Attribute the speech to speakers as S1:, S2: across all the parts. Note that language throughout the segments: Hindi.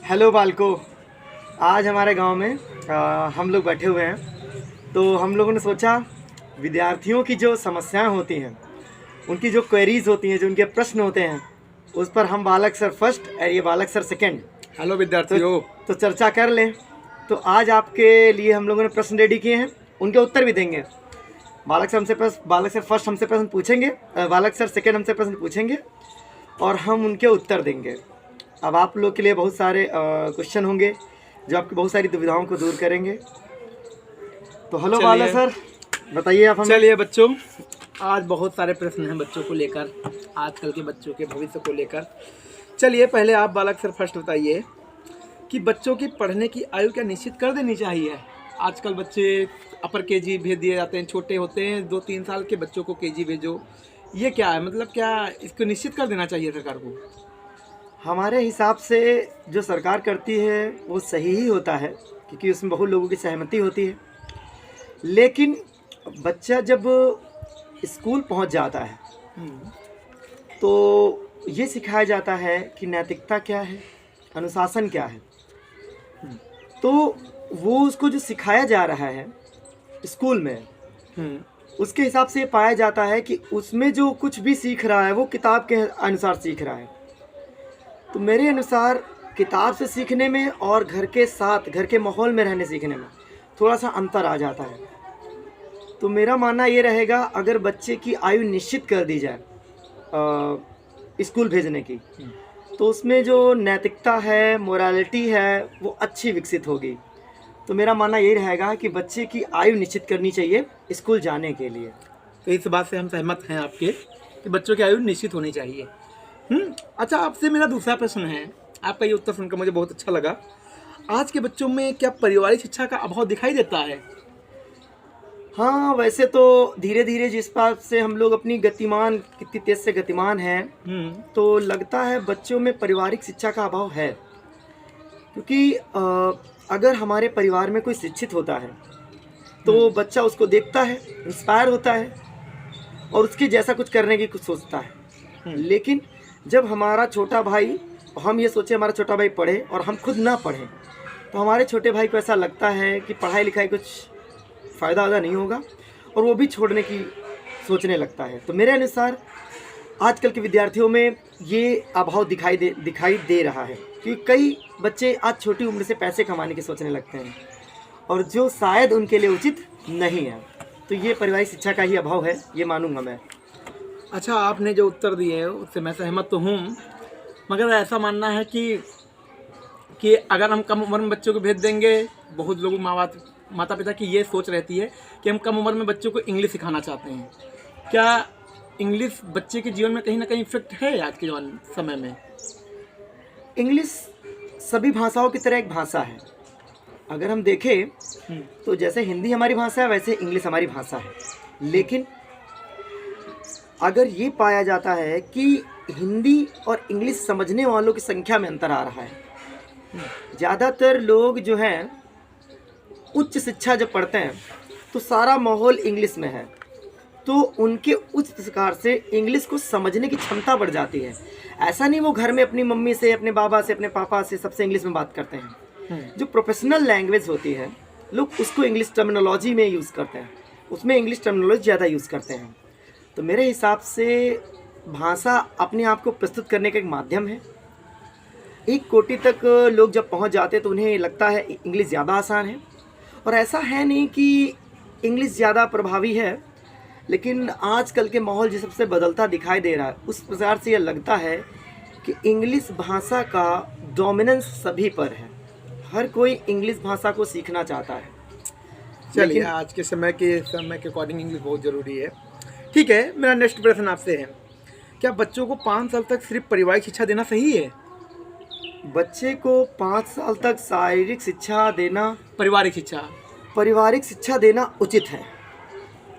S1: हेलो बालको। आज हमारे गांव में हम लोग बैठे हुए हैं, तो हम लोगों ने सोचा विद्यार्थियों की जो समस्याएं होती हैं, उनकी जो क्वेरीज होती हैं, जो उनके प्रश्न होते हैं, उस पर हम बालक सर फर्स्ट और ये बालक सर सेकंड
S2: हेलो विद्यार्थियों।
S1: तो चर्चा कर लें। तो आज आपके लिए हम लोगों ने प्रश्न रेडी किए हैं, उनके उत्तर भी देंगे। बालक सर फर्स्ट हमसे प्रश्न पूछेंगे, बालक सर सेकंड हमसे प्रश्न पूछेंगे और हम उनके उत्तर देंगे। अब आप लोग के लिए बहुत सारे क्वेश्चन होंगे जो आपकी बहुत सारी दुविधाओं को दूर करेंगे। तो हेलो बालक सर, बताइए आप हमें।
S2: चलिए बच्चों, आज बहुत सारे प्रश्न हैं बच्चों को लेकर, आजकल के बच्चों के भविष्य को लेकर। चलिए पहले आप बालक सर फर्स्ट बताइए कि बच्चों की पढ़ने की आयु क्या निश्चित कर देनी चाहिए। आजकल बच्चे अपर केजी भेज दिए जाते हैं, छोटे होते हैं 2-3 साल के बच्चों को केजी भेजो, ये क्या है? मतलब क्या इसको निश्चित कर देना चाहिए सरकार को?
S1: हमारे हिसाब से जो सरकार करती है वो सही ही होता है, क्योंकि उसमें बहुत लोगों की सहमति होती है। लेकिन बच्चा जब स्कूल पहुंच जाता है तो ये सिखाया जाता है कि नैतिकता क्या है, अनुशासन क्या है। तो वो उसको जो सिखाया जा रहा है स्कूल में, उसके हिसाब से ये पाया जाता है कि उसमें जो कुछ भी सीख रहा है वो किताब के अनुसार सीख रहा है। तो मेरे अनुसार किताब से सीखने में और घर के साथ, घर के माहौल में रहने सीखने में थोड़ा सा अंतर आ जाता है। तो मेरा मानना ये रहेगा, अगर बच्चे की आयु निश्चित कर दी जाए स्कूल भेजने की, तो उसमें जो नैतिकता है, मोरालिटी है, वो अच्छी विकसित होगी। तो मेरा मानना यही रहेगा कि बच्चे की आयु निश्चित करनी चाहिए स्कूल जाने के लिए।
S2: तो इस बात से हम सहमत हैं आपके कि बच्चों की आयु निश्चित होनी चाहिए। अच्छा, आपसे मेरा दूसरा प्रश्न है। आपका ये उत्तर सुनकर मुझे बहुत अच्छा लगा। आज के बच्चों में क्या पारिवारिक शिक्षा का अभाव दिखाई देता है?
S1: हाँ, वैसे तो धीरे धीरे जिस बात से हम लोग अपनी गतिमान, कितनी तेज से गतिमान हैं, तो लगता है बच्चों में पारिवारिक शिक्षा का अभाव है। क्योंकि अगर हमारे परिवार में कोई शिक्षित होता है तो बच्चा उसको देखता है, इंस्पायर होता है और उसके जैसा कुछ करने की कुछ सोचता है। लेकिन जब हमारा छोटा भाई, हम ये सोचे हमारा छोटा भाई पढ़े और हम खुद ना पढ़ें, तो हमारे छोटे भाई को ऐसा लगता है कि पढ़ाई लिखाई कुछ फ़ायदा ज़्यादा नहीं होगा और वो भी छोड़ने की सोचने लगता है। तो मेरे अनुसार आजकल के विद्यार्थियों में ये अभाव दिखाई दे रहा है कि कई बच्चे आज छोटी उम्र से पैसे कमाने की सोचने लगते हैं और जो शायद उनके लिए उचित नहीं है। तो ये पारिवारिक शिक्षा का ही अभाव है, ये मानूंगा मैं।
S2: अच्छा, आपने जो उत्तर दिए उससे मैं सहमत तो हूँ, मगर ऐसा मानना है कि अगर हम कम उम्र में बच्चों को भेज देंगे, बहुत लोग माता पिता की ये सोच रहती है कि हम कम उम्र में बच्चों को इंग्लिश सिखाना चाहते हैं। क्या इंग्लिश बच्चे के जीवन में कहीं ना कहीं इफेक्ट है आज के समय में?
S1: इंग्लिश सभी भाषाओं की तरह एक भाषा है। अगर हम देखें तो जैसे हिंदी हमारी भाषा है, वैसे इंग्लिश हमारी भाषा है। लेकिन अगर ये पाया जाता है कि हिंदी और इंग्लिश समझने वालों की संख्या में अंतर आ रहा है, ज़्यादातर लोग जो हैं उच्च शिक्षा जब पढ़ते हैं तो सारा माहौल इंग्लिश में है, तो उनके उच्च प्रकार से इंग्लिश को समझने की क्षमता बढ़ जाती है। ऐसा नहीं वो घर में अपनी मम्मी से, अपने बाबा से, अपने पापा से सबसे इंग्लिश में बात करते हैं। जो प्रोफेशनल लैंग्वेज होती है, लोग उसको इंग्लिश टर्मिनोलॉजी में यूज़ करते हैं, उसमें इंग्लिश टर्मिनोलॉजी ज़्यादा यूज़ करते हैं। तो मेरे हिसाब से भाषा अपने आप को प्रस्तुत करने का एक माध्यम है। एक कोटि तक लोग जब पहुंच जाते हैं तो उन्हें लगता है इंग्लिश ज़्यादा आसान है, और ऐसा है नहीं कि इंग्लिश ज़्यादा प्रभावी है। लेकिन आजकल के माहौल जिस सबसे बदलता दिखाई दे रहा है, उस प्रकार से यह लगता है कि इंग्लिश भाषा का डोमिनेंस सभी पर है। हर कोई इंग्लिश भाषा को सीखना चाहता है।
S2: चलिए, आज के समय के अकॉर्डिंग इंग्लिश बहुत ज़रूरी है। ठीक है, मेरा नेक्स्ट प्रश्न आपसे है, क्या बच्चों को 5 साल तक सिर्फ पारिवारिक शिक्षा देना सही है?
S1: बच्चे को 5 साल तक शारीरिक शिक्षा देना,
S2: पारिवारिक शिक्षा देना
S1: उचित है।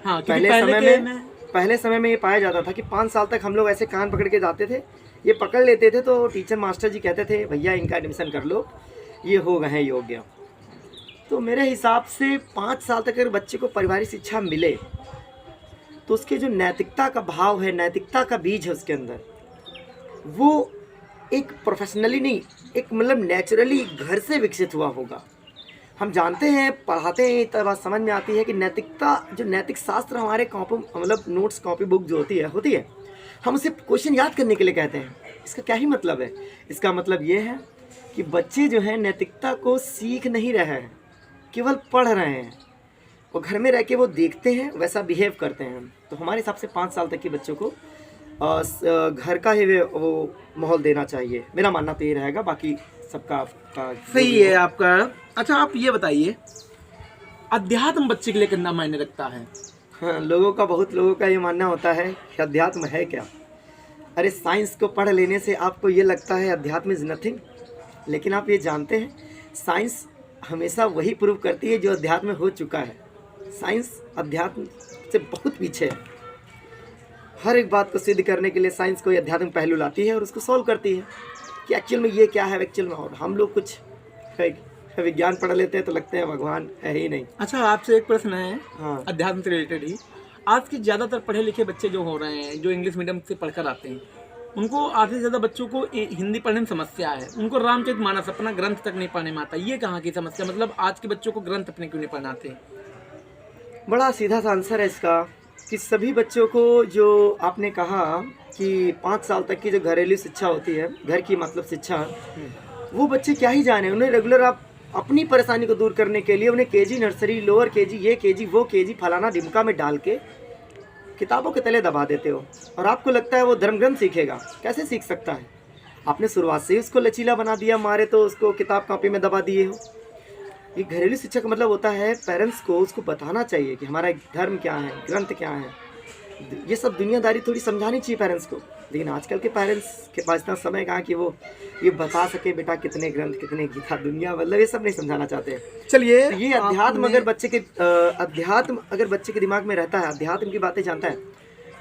S2: हाँ,
S1: पहले समय में ये पाया जाता था कि 5 साल तक हम लोग ऐसे कान पकड़ के जाते थे, ये पकड़ लेते थे तो टीचर मास्टर जी कहते थे भैया इनका एडमिशन कर लो, ये हो गए हैं योग्य। तो मेरे हिसाब से 5 साल तक अगर बच्चे को पारिवारिक शिक्षा मिले तो उसके जो नैतिकता का भाव है, नैतिकता का बीज है उसके अंदर, वो एक प्रोफेशनली नहीं, एक मतलब नेचुरली घर से विकसित हुआ होगा। हम जानते हैं, पढ़ाते हैं, तब बात समझ में आती है कि नैतिकता, जो नैतिक शास्त्र हमारे कॉपी मतलब नोट्स कॉपी बुक जो होती है, हम उसे क्वेश्चन याद करने के लिए कहते हैं। इसका क्या ही मतलब है? इसका मतलब ये है कि बच्चे जो हैं नैतिकता को सीख नहीं रहे हैं, केवल पढ़ रहे हैं, और घर में रह के वो देखते हैं, वैसा बिहेव करते हैं। तो हमारे हिसाब से 5 साल तक के बच्चों को घर का ही वो माहौल देना चाहिए। मेरा मानना तो ये रहेगा, बाकी सबका
S2: सही है आपका। अच्छा आप ये बताइए, अध्यात्म बच्चे के लिए कितना मायने रखता है?
S1: हाँ, बहुत लोगों का ये मानना होता है कि अध्यात्म है क्या। अरे साइंस को पढ़ लेने से आपको ये लगता है अध्यात्म इज़ नथिंग, लेकिन आप ये जानते हैं साइंस हमेशा वही प्रूव करती है जो अध्यात्म में हो चुका है। साइंस अध्यात्म से बहुत पीछे है। हर एक बात को सिद्ध करने के लिए साइंस कोई अध्यात्म पहलू लाती है और उसको सॉल्व करती है कि एक्चुअल में ये क्या है एक्चुअल में। और हम लोग कुछ विज्ञान पढ़ लेते हैं तो लगते हैं भगवान है ही नहीं।
S2: अच्छा आपसे एक प्रश्न है,
S1: हाँ,
S2: अध्यात्म से रिलेटेड ही। आज के ज़्यादातर पढ़े लिखे बच्चे जो हो रहे हैं, जो इंग्लिश मीडियम से पढ़कर आते हैं, उनको आधे से ज़्यादा बच्चों को हिंदी पढ़ने में समस्या है। उनको रामचरितमानस अपना ग्रंथ तक नहीं पढ़ने में आता। ये कहाँ की समस्या? मतलब आज के बच्चों को ग्रंथ अपने क्यों नहीं पढ़ना आते?
S1: बड़ा सीधा सा आंसर है इसका कि सभी बच्चों को, जो आपने कहा कि 5 साल तक की जो घरेलू शिक्षा होती है, घर की मतलब शिक्षा, वो बच्चे क्या ही जाने। उन्हें रेगुलर आप अपनी परेशानी को दूर करने के लिए उन्हें केजी, नर्सरी, लोअर केजी, ये केजी, वो केजी, फलाना ढिमका में डाल के किताबों के तले दबा देते हो, और आपको लगता है वो धर्म ग्रंथ सीखेगा। कैसे सीख सकता है? आपने शुरुआत से ही उसको लचीला बना दिया, मारे तो उसको किताब कॉपी में दबा दिए हो। ये घरेलू शिक्षा का मतलब होता है पेरेंट्स को उसको बताना चाहिए कि हमारा धर्म क्या है, ग्रंथ क्या है। ये सब दुनियादारी थोड़ी समझानी चाहिए पेरेंट्स को, लेकिन आजकल के पेरेंट्स के पास इतना समय कहाँ कि वो ये बता सके बेटा कितने ग्रंथ, कितने गीता, दुनिया, मतलब ये सब नहीं समझाना चाहते।
S2: चलिए,
S1: तो ये अध्यात्म अगर बच्चे के दिमाग में रहता है, अध्यात्म की बातें जानता है,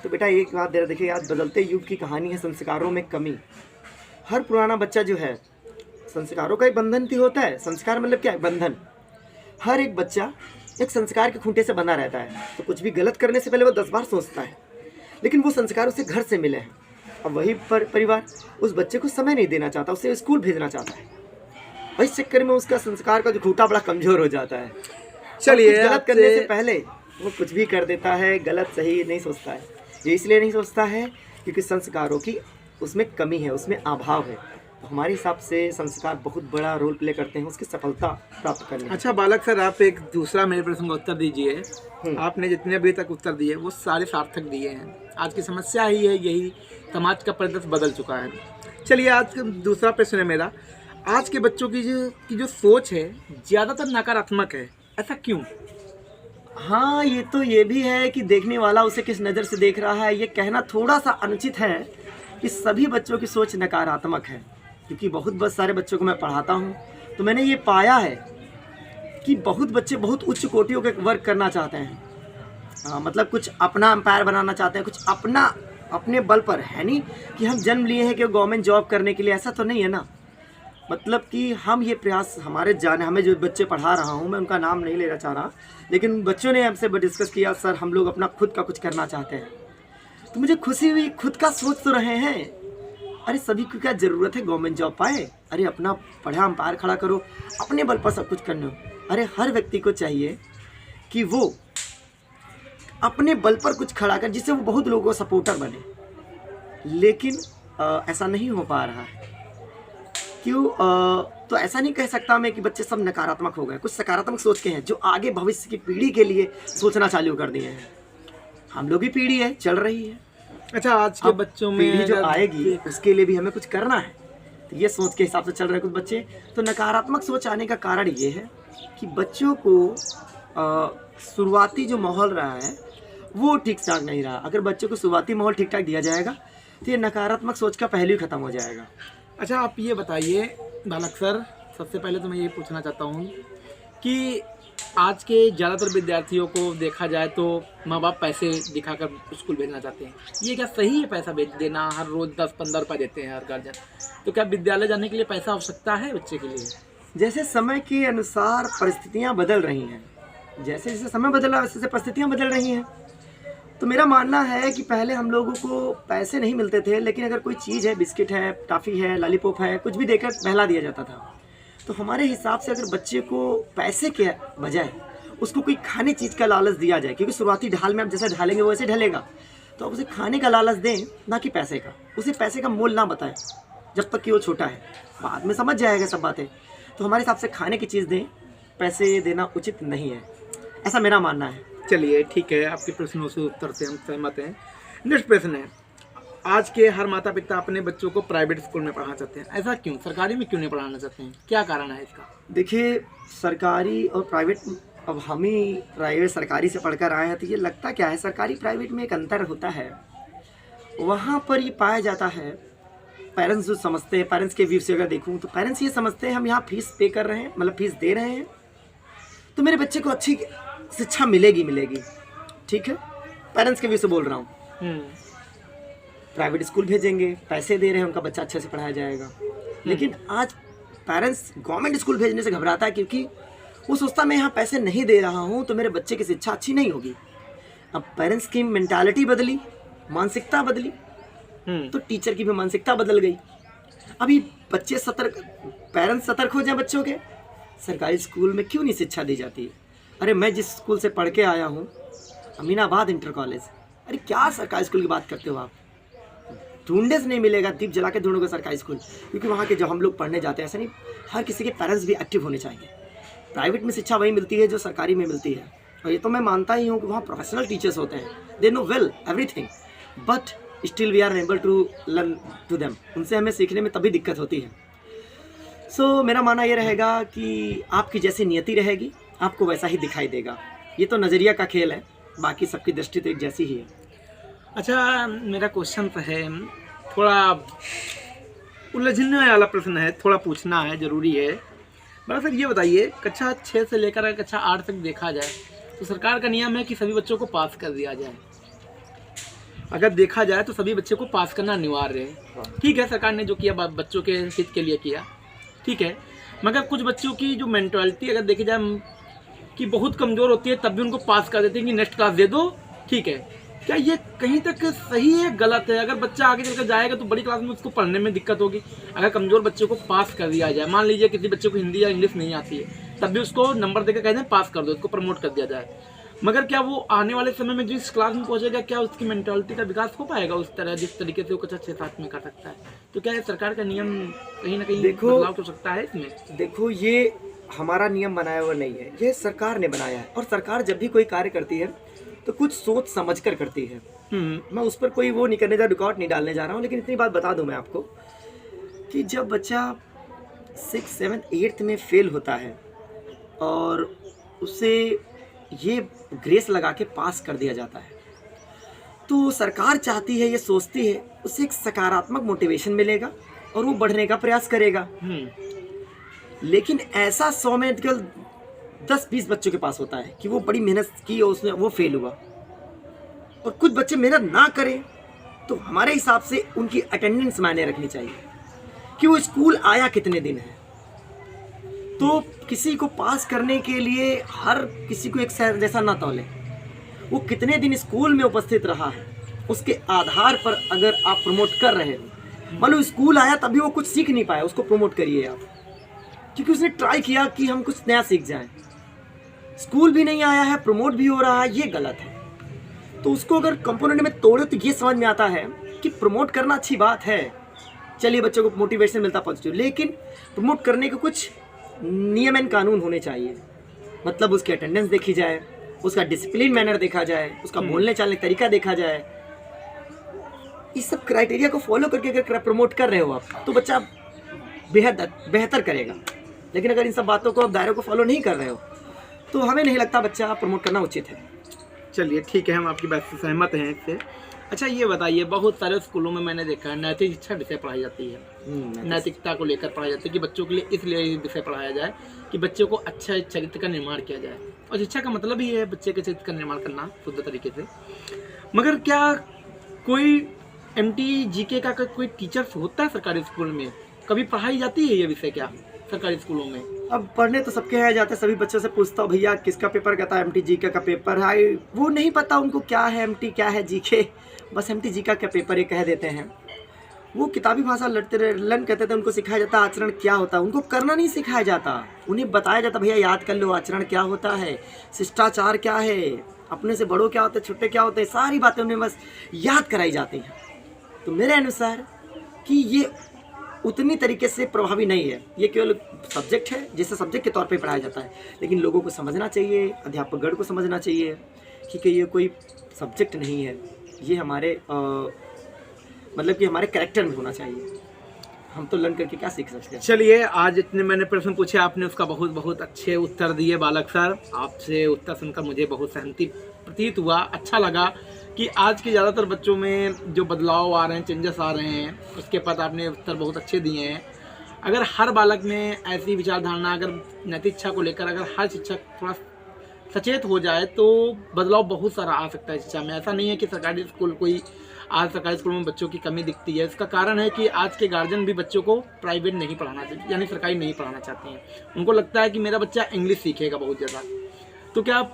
S1: तो बेटा एक बात देखिए, आज बदलते युग की कहानी है संस्कारों में कमी। हर पुराना बच्चा जो है, संस्कारों का एक बंधन भी होता है। संस्कार मतलब क्या है? बंधन। हर एक बच्चा एक संस्कार के खूंटे से बना रहता है, तो कुछ भी गलत करने से पहले वो 10 बार सोचता है, लेकिन वो संस्कार उसे घर से मिले हैं। अब वही परिवार उस बच्चे को समय नहीं देना चाहता, उसे स्कूल भेजना चाहता है। इस चक्कर में उसका संस्कार का जो खूंटा बड़ा कमजोर हो जाता है।
S2: चलिए,
S1: गलत करने से पहले वो कुछ भी कर देता है, गलत सही नहीं सोचता है। ये इसलिए नहीं सोचता है क्योंकि संस्कारों की उसमें कमी है, उसमें अभाव है। तो हमारे हिसाब से संस्कार बहुत बड़ा रोल प्ले करते हैं उसकी सफलता प्राप्त करने में।
S2: अच्छा बालक सर, आप एक दूसरा मेरे प्रश्न का उत्तर दीजिए। आपने जितने अभी तक उत्तर दिए वो सारे सार्थक दिए हैं। आज की समस्या ही है यही, समाज का परिदृश्य बदल चुका है। चलिए, आज का दूसरा प्रश्न है मेरा, आज के बच्चों की जो सोच है ज़्यादातर नकारात्मक है, ऐसा क्यों?
S1: हाँ, ये भी है कि देखने वाला उसे किस नज़र से देख रहा है। ये कहना थोड़ा सा अनुचित है कि सभी बच्चों की सोच नकारात्मक है, क्योंकि बहुत सारे बच्चों को मैं पढ़ाता हूँ तो मैंने ये पाया है कि बहुत बच्चे बहुत उच्च कोटियों के वर्क करना चाहते हैं। मतलब कुछ अपना एम्पायर बनाना चाहते हैं, कुछ अपने बल पर। है नहीं कि हम जन्म लिए हैं कि गवर्नमेंट जॉब करने के लिए, ऐसा तो नहीं है ना। मतलब कि हम ये प्रयास हमें जो बच्चे पढ़ा रहा हूँ, मैं उनका नाम नहीं लेना चाह रहा, लेकिन बच्चों ने हमसे डिस्कस किया, सर हम लोग अपना खुद का कुछ करना चाहते हैं। तो मुझे खुशी हुई, खुद का सोच तो रहे हैं। अरे सभी को क्या ज़रूरत है गवर्नमेंट जॉब पाए? अरे अपना पढ़ा एम्पायर खड़ा करो, अपने बल पर सब कुछ करना। अरे हर व्यक्ति को चाहिए कि वो अपने बल पर कुछ खड़ा कर, जिससे वो बहुत लोगों को सपोर्टर बने। लेकिन ऐसा नहीं हो पा रहा है। क्यों? तो ऐसा नहीं कह सकता मैं कि बच्चे सब नकारात्मक हो गए। कुछ सकारात्मक सोच के हैं जो आगे भविष्य की पीढ़ी के लिए सोचना चालू कर दिए हैं। हम लोग की पीढ़ी है, चल रही है।
S2: अच्छा, आज के बच्चों में
S1: पीढ़ी जो आएगी उसके लिए भी हमें कुछ करना है, तो ये सोच के हिसाब से चल रहे कुछ बच्चे। तो नकारात्मक सोच आने का कारण ये है कि बच्चों को शुरुआती जो माहौल रहा है वो ठीक ठाक नहीं रहा। अगर बच्चों को शुरुआती माहौल ठीक ठाक दिया जाएगा तो ये नकारात्मक सोच का पहलू ही खत्म हो जाएगा।
S2: अच्छा, आप ये बताइए बालक सर, सबसे पहले तो मैं ये पूछना चाहता हूँ कि आज के ज़्यादातर विद्यार्थियों को देखा जाए तो माँ बाप पैसे दिखाकर स्कूल भेजना चाहते हैं। ये क्या सही है? पैसा भेज देना, हर रोज़ 10-15 रुपये देते हैं हर गार्जियन। तो क्या विद्यालय जाने के लिए पैसा आवश्यकता है बच्चे के लिए?
S1: जैसे समय के अनुसार परिस्थितियाँ बदल रही हैं, जैसे जैसे समय बदल रहा है वैसे परिस्थितियाँ बदल रही हैं। तो मेरा मानना है कि पहले हम लोगों को पैसे नहीं मिलते थे, लेकिन अगर कोई चीज़ है, बिस्किट है, टॉफ़ी है, लॉलीपॉप है, कुछ भी देकर बहला दिया जाता था। तो हमारे हिसाब से अगर बच्चे को पैसे के बजाय उसको कोई खाने चीज़ का लालच दिया जाए, क्योंकि शुरुआती ढाल में आप जैसे ढालेंगे वो वैसे ढलेगा, तो आप उसे खाने का लालच दें, ना कि पैसे का। उसे पैसे का मोल ना बताएं जब तक कि वो छोटा है, बाद में समझ जाएगा सब बातें। तो हमारे हिसाब से खाने की चीज़ दें, पैसे देना उचित नहीं है, ऐसा मेरा मानना है।
S2: चलिए ठीक है, आपके प्रश्नों से उत्तर से हम सहमत हैं। नेक्स्ट प्रश्न है, आज के हर माता पिता अपने बच्चों को प्राइवेट स्कूल में पढ़ाना चाहते हैं, ऐसा क्यों? सरकारी में क्यों नहीं पढ़ाना चाहते हैं? क्या कारण है इसका?
S1: देखिए, सरकारी और प्राइवेट, अब हम ही प्राइवेट सरकारी से पढ़कर आए हैं, तो ये लगता क्या है, सरकारी प्राइवेट में एक अंतर होता है। वहाँ पर ये पाया जाता है, पेरेंट्स जो समझते हैं, पेरेंट्स के व्यू से अगर देखूँ तो पेरेंट्स ये समझते हैं हम यहाँ फीस पे कर रहे हैं, मतलब फीस दे रहे हैं, तो मेरे बच्चे को अच्छी शिक्षा मिलेगी। ठीक है, पेरेंट्स के व्यू से बोल रहा हूँ। प्राइवेट स्कूल भेजेंगे, पैसे दे रहे हैं, उनका बच्चा अच्छे से पढ़ाया जाएगा। लेकिन आज पेरेंट्स गवर्नमेंट स्कूल भेजने से घबराता है, क्योंकि वो सोचता मैं यहाँ पैसे नहीं दे रहा हूँ तो मेरे बच्चे की शिक्षा अच्छी नहीं होगी। अब पेरेंट्स की मेंटालिटी बदली, मानसिकता बदली, तो टीचर की भी मानसिकता बदल गई। अभी बच्चे सतर्क, पेरेंट्स सतर्क हो जाए बच्चों के, सरकारी स्कूल में क्यों नहीं शिक्षा दी जाती है? अरे मैं जिस स्कूल से पढ़ के आया हूँ, अमीनाबाद इंटर कॉलेज, अरे क्या सरकारी स्कूल की बात करते हो आप? ढूंढने से नहीं मिलेगा, दीप जला के ढूंढोगे सरकारी स्कूल, क्योंकि वहाँ के जो हम लोग पढ़ने जाते हैं, ऐसा नहीं, हर किसी के पेरेंट्स भी एक्टिव होने चाहिए। प्राइवेट में शिक्षा वही मिलती है जो सरकारी में मिलती है, और ये तो मैं मानता ही हूँ कि वहाँ प्रोफेशनल टीचर्स होते हैं, they know well everything, but still we are able to learn to them. उनसे हमें सीखने में तभी दिक्कत होती है। सो मेरा मानना ये रहेगा कि आपकी जैसी नियति रहेगी, आपको वैसा ही दिखाई देगा। ये तो नज़रिया का खेल है, बाकी सबकी दृष्टि तो एक जैसी ही है।
S2: अच्छा, मेरा क्वेश्चन तो है, थोड़ा उलझने वाला प्रश्न है, थोड़ा पूछना है, ज़रूरी है। बड़ा सर ये बताइए, कक्षा 6 से लेकर कक्षा 8 तक देखा जाए तो सरकार का नियम है कि सभी बच्चों को पास कर दिया जाए। अगर देखा जाए तो सभी बच्चों को पास करना अनिवार्य है। ठीक है, सरकार ने जो किया बच्चों के हित के लिए किया, ठीक है, मगर कुछ बच्चों की जो मेंटालिटी अगर देखी जाए कि बहुत कमज़ोर होती है, तब भी उनको पास कर देते हैं कि नेक्स्ट क्लास दे दो। ठीक है, क्या ये कहीं तक सही है, गलत है? अगर बच्चा आगे चलकर जाएगा तो बड़ी क्लास में उसको पढ़ने में दिक्कत होगी। अगर कमज़ोर बच्चे को पास कर दिया जाए, मान लीजिए किसी बच्चे को हिंदी या इंग्लिश नहीं आती है, तब भी उसको नंबर देकर कहते हैं पास कर दो, उसको प्रमोट कर दिया जाए, मगर क्या वो आने वाले समय में जिस क्लास में पहुंचेगा, क्या उसकी मेंटालिटी का विकास हो पाएगा उस तरह जिस तरीके से वो कक्षा 6-7 में कर सकता है? तो क्या ये सरकार का नियम कहीं ना कहीं बदलाव हो सकता है इसमें?
S1: देखो, ये हमारा नियम बनाया हुआ नहीं है, ये सरकार ने बनाया है, और सरकार जब भी कोई कार्य करती है तो कुछ सोच समझ कर करती है। मैं उस पर कोई वो नहीं करने जा, रिकॉर्ड नहीं डालने जा रहा हूँ, लेकिन इतनी बात बता दूं मैं आपको कि जब बच्चा 6, 7, 8 में फेल होता है और उसे ये ग्रेस लगा के पास कर दिया जाता है, तो सरकार चाहती है, ये सोचती है, उसे एक सकारात्मक मोटिवेशन मिलेगा और वो बढ़ने का प्रयास करेगा। लेकिन ऐसा 100 में केवल 10-20 बच्चों के पास होता है कि वो बड़ी मेहनत की और उसने वो फेल हुआ, और कुछ बच्चे मेहनत ना करें तो हमारे हिसाब से उनकी अटेंडेंस मायने रखनी चाहिए कि वो स्कूल आया कितने दिन है। तो किसी को पास करने के लिए हर किसी को एक जैसा ना तौले, वो कितने दिन स्कूल में उपस्थित रहा है उसके आधार पर अगर आप प्रमोट कर रहे हो। मान लो स्कूल आया तभी वो कुछ सीख नहीं पाया, उसको प्रमोट करिए आप, क्योंकि उसने ट्राई किया कि हम कुछ नया सीख जाएं। स्कूल भी नहीं आया है, प्रमोट भी हो रहा है, ये गलत है। तो उसको अगर कंपोनेंट में तोड़े तो ये समझ में आता है कि प्रमोट करना अच्छी बात है, चलिए बच्चों को मोटिवेशन मिलता पॉजिटिव, लेकिन प्रमोट करने के कुछ नियम एंड कानून होने चाहिए। मतलब उसकी अटेंडेंस देखी जाए, उसका डिसिप्लिन मैनर देखा जाए, उसका बोलने चालने का तरीका देखा जाए। इस सब क्राइटेरिया को फॉलो करके अगर प्रमोट कर रहे हो आप तो बच्चा बेहतर करेगा। लेकिन अगर इन सब बातों को आप दायरे को फॉलो नहीं कर रहे हो तो हमें नहीं लगता बच्चा प्रमोट करना उचित है।
S2: चलिए ठीक है, हम आपकी बात से सहमत हैं इससे। अच्छा ये बताइए, बहुत सारे स्कूलों में मैंने देखा है नैतिक शिक्षा विषय पढ़ाई जाती है, नैतिकता को लेकर पढ़ाई जाती है कि बच्चों के लिए इसलिए विषय पढ़ाया जाए कि बच्चों को अच्छा चरित्र का निर्माण किया जाए, और शिक्षा का मतलब ही है बच्चे के चरित्र का निर्माण करना शुद्ध तरीके से। मगर क्या कोई MT GK का कोई टीचर्स होता है सरकारी स्कूल में? कभी पढ़ाई जाती है ये विषय क्या? सरकारी स्कूलों में?
S1: अब पढ़ने तो सबके यहाँ जाते हैं, सभी बच्चों से पूछता हूँ भैया किसका पेपर कहता है एमटी जीके का पेपर है, वो नहीं पता उनको क्या है एमटी क्या है जीके, बस एमटी जीके का पेपर ये कह देते हैं। वो किताबी भाषा लर्न करते थे, उनको सिखाया जाता आचरण क्या होता है, उनको करना नहीं सिखाया जाता, उन्हें बताया जाता भैया याद कर लो आचरण क्या होता है, शिष्टाचार क्या है, अपने से बड़ों क्या होते हैं, छोटे क्या होते हैं, सारी बातें उन्हें बस याद कराई जाती हैं। तो मेरे अनुसार कि ये उतनी तरीके से प्रभावी नहीं है, ये केवल सब्जेक्ट है जिसे सब्जेक्ट के तौर पे पढ़ाया जाता है, लेकिन लोगों को समझना चाहिए, अध्यापकगण को समझना चाहिए कि ये कोई सब्जेक्ट नहीं है, ये हमारे मतलब कि हमारे कैरेक्टर में होना चाहिए। हम तो लर्न करके क्या सीख सकते हैं।
S2: चलिए, आज इतने मैंने प्रश्न पूछे, आपने उसका बहुत बहुत अच्छे उत्तर दिए बालक सर। आपसे उत्तर सुनकर मुझे बहुत सहमति प्रतीत हुआ, अच्छा लगा कि आज के ज़्यादातर बच्चों में जो बदलाव आ रहे हैं, चेंजेस आ रहे हैं, उसके बाद आपने उत्तर बहुत अच्छे दिए हैं। अगर हर बालक में ऐसी विचारधारणा, अगर नैतिक शिक्षा को लेकर अगर हर शिक्षक थोड़ा सचेत हो जाए तो बदलाव बहुत सारा आ सकता है शिक्षा में। ऐसा नहीं है कि सरकारी स्कूल कोई, आज सरकारी स्कूल में बच्चों की कमी दिखती है, इसका कारण है कि आज के गार्जियन भी बच्चों को प्राइवेट नहीं पढ़ाना चाहिए, यानी सरकारी नहीं पढ़ाना चाहते हैं। उनको लगता है कि मेरा बच्चा इंग्लिश सीखेगा बहुत ज़्यादा, तो क्या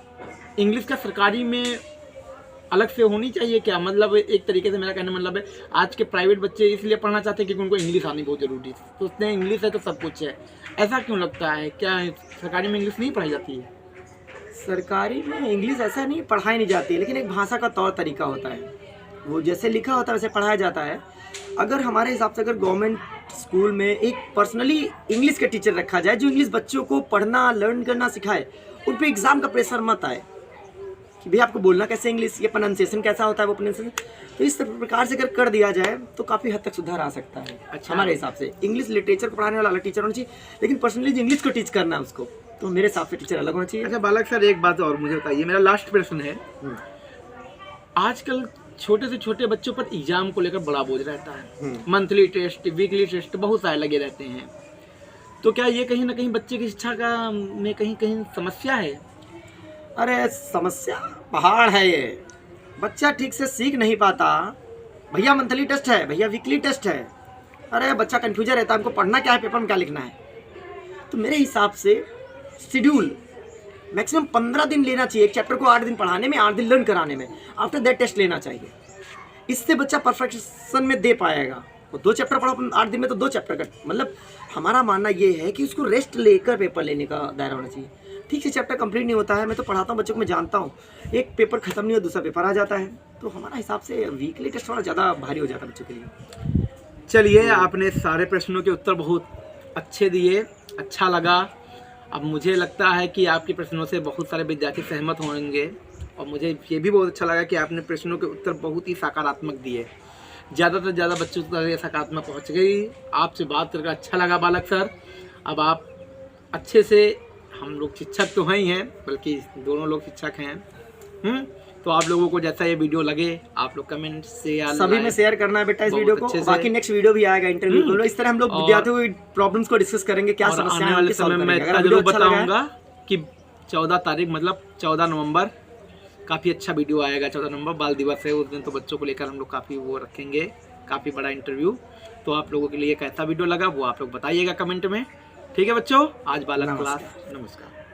S2: इंग्लिश का सरकारी में अलग से होनी चाहिए क्या? मतलब एक तरीके से मेरा कहने मतलब है, आज के प्राइवेट बच्चे इसलिए पढ़ना चाहते हैं क्योंकि उनको इंग्लिश आनी बहुत ज़रूरी है, तो उसने इंग्लिश है तो सब कुछ है। ऐसा क्यों लगता है? क्या सरकारी में इंग्लिश नहीं पढ़ाई जाती है?
S1: सरकारी में इंग्लिश ऐसा नहीं पढ़ाई नहीं जाती, लेकिन एक भाषा का तौर तरीका होता है, वो जैसे लिखा होता है वैसे पढ़ाया जाता है। अगर हमारे हिसाब से अगर गवर्नमेंट स्कूल में एक पर्सनली इंग्लिश का टीचर रखा जाए जो इंग्लिश बच्चों को पढ़ना लर्न करना सिखाए, उन पे एग्ज़ाम का प्रेशर मत आए कि भैया आपको बोलना कैसे इंग्लिश, ये प्रोनाउंसिएशन कैसा होता है वो प्रोनाउंसिएशन, तो इस प्रकार से अगर कर दिया जाए तो काफ़ी हद तक सुधार आ सकता है।
S2: अच्छा।
S1: हमारे हिसाब से इंग्लिश लिटरेचर को पढ़ाने वाला अलग टीचर होना चाहिए, लेकिन पर्सनली जो इंग्लिश को टीच करना है उसको, तो मेरे हिसाब से टीचर अलग होना चाहिए।
S2: अच्छा बालक सर, एक बात और मुझे बताइए, मेरा लास्ट प्रश्न है। आजकल छोटे से छोटे बच्चों पर एग्जाम को लेकर बड़ा बोझ रहता है, मंथली टेस्ट, वीकली टेस्ट बहुत सारे लगे रहते हैं, तो क्या ये कहीं ना कहीं बच्चे की शिक्षा का में कहीं कहीं समस्या है?
S1: अरे समस्या पहाड़ है ये, बच्चा ठीक से सीख नहीं पाता, भैया मंथली टेस्ट है, भैया वीकली टेस्ट है, अरे बच्चा कन्फ्यूजन रहता है हमको पढ़ना क्या है, पेपर में क्या लिखना है। तो मेरे हिसाब से शेड्यूल मैक्सिमम 15 दिन लेना चाहिए, एक चैप्टर को 8 दिन पढ़ाने में, 8 दिन लर्न कराने में, आफ्टर दैट टेस्ट लेना चाहिए। इससे बच्चा परफेक्शन में दे पाएगा। वो 2 चैप्टर पढ़ो 8 दिन में, तो 2 चैप्टर का मतलब हमारा मानना ये है कि उसको रेस्ट लेकर पेपर लेने का दायरा होना चाहिए। ठीक से चैप्टर कंप्लीट नहीं होता है, मैं तो पढ़ाता हूँ बच्चों को, मैं जानता हूँ, एक पेपर खत्म नहीं हो दूसरा पेपर आ जाता है, तो हमारा हिसाब से वीकली टेस्ट थोड़ा ज़्यादा भारी हो जाता है बच्चों के लिए।
S2: चलिए, आपने सारे प्रश्नों के उत्तर बहुत अच्छे दिए, अच्छा लगा। अब मुझे लगता है कि आपके प्रश्नों से बहुत सारे विद्यार्थी सहमत होंगे, और मुझे ये भी बहुत अच्छा लगा कि आपने प्रश्नों के उत्तर बहुत ही सकारात्मक दिए, ज़्यादा से ज़्यादा बच्चों तक ये सकारात्मक पहुँच गई। आपसे बात करके अच्छा लगा बालक सर। अब आप अच्छे से, हम लोग शिक्षक तो हैं ही हैं, बल्कि दोनों लोग शिक्षक हैं, तो आप लोगों को जैसा ये वीडियो लगे आप लोग कमेंट से या
S1: सभी में शेयर करना है बेटा इस वीडियो को। बाकी नेक्स्ट वीडियो भी आएगा इंटरव्यू, इस तरह हम लोग विद्यार्थियों की प्रॉब्लम्स को डिस्कस करेंगे, क्या समस्या है
S2: वाले समय में इतना जरूर बताऊंगा कि 14 तारीख मतलब 14 नवंबर काफ़ी अच्छा वीडियो आएगा। 14 नवंबर बाल दिवस है, उस दिन तो बच्चों को लेकर हम लोग काफ़ी वो रखेंगे, काफ़ी बड़ा इंटरव्यू। तो आप लोगों के लिए कैसा वीडियो लगा वो आप लोग बताइएगा कमेंट में। ठीक है बच्चों, आज बालक क्लास, नमस्कार।